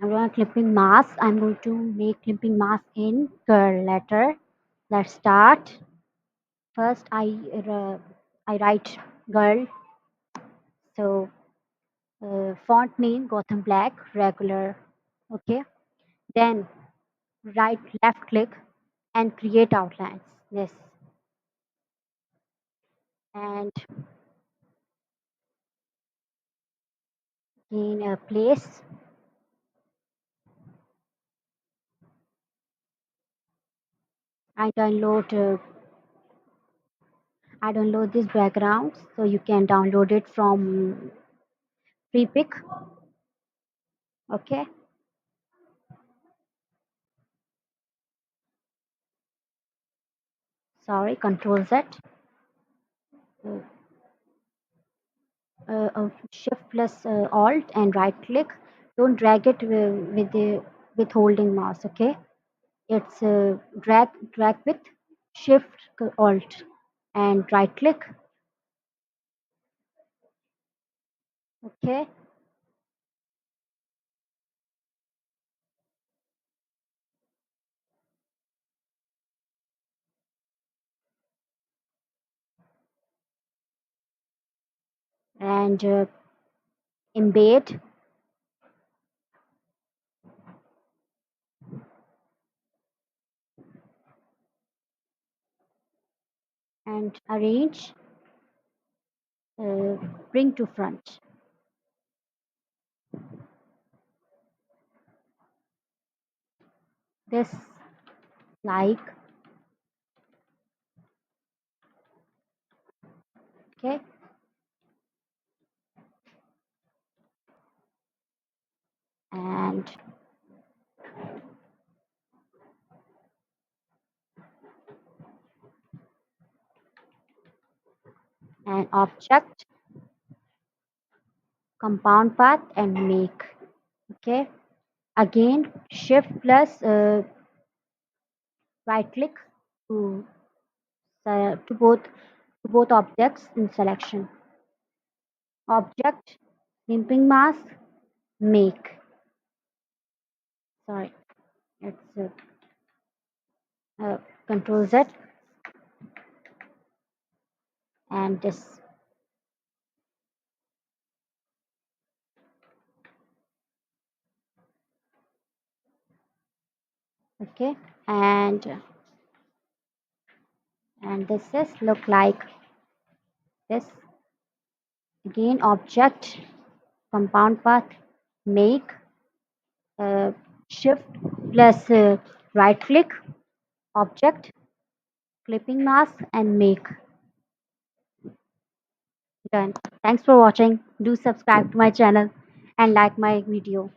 I'm going to clipping mask. I'm going to make clipping mask in curl letter. Let's start. First, I write girl. So font name Gotham Black regular. Okay. Then right left click and create outlines. Yes. And in a place, I download this background, so you can download it from free pick. Okay. Sorry, Control Z. Uh, Shift plus Alt and right click. Don't drag it with the with holding mouse. Okay. It's drag with Shift Alt and right click. Okay. And embed and arrange. Uh, bring to front. This like. Okay. And an object compound path and make. Okay. Again, Shift plus right click to to both objects in selection. Object, limping mask, make. Sorry, it's Control Z and this. Okay, and this is look like this. Again, object, compound path, make. Uh, Shift plus right click, object, clipping mask, and make. Done. Thanks for watching. Do subscribe to my channel and like my video.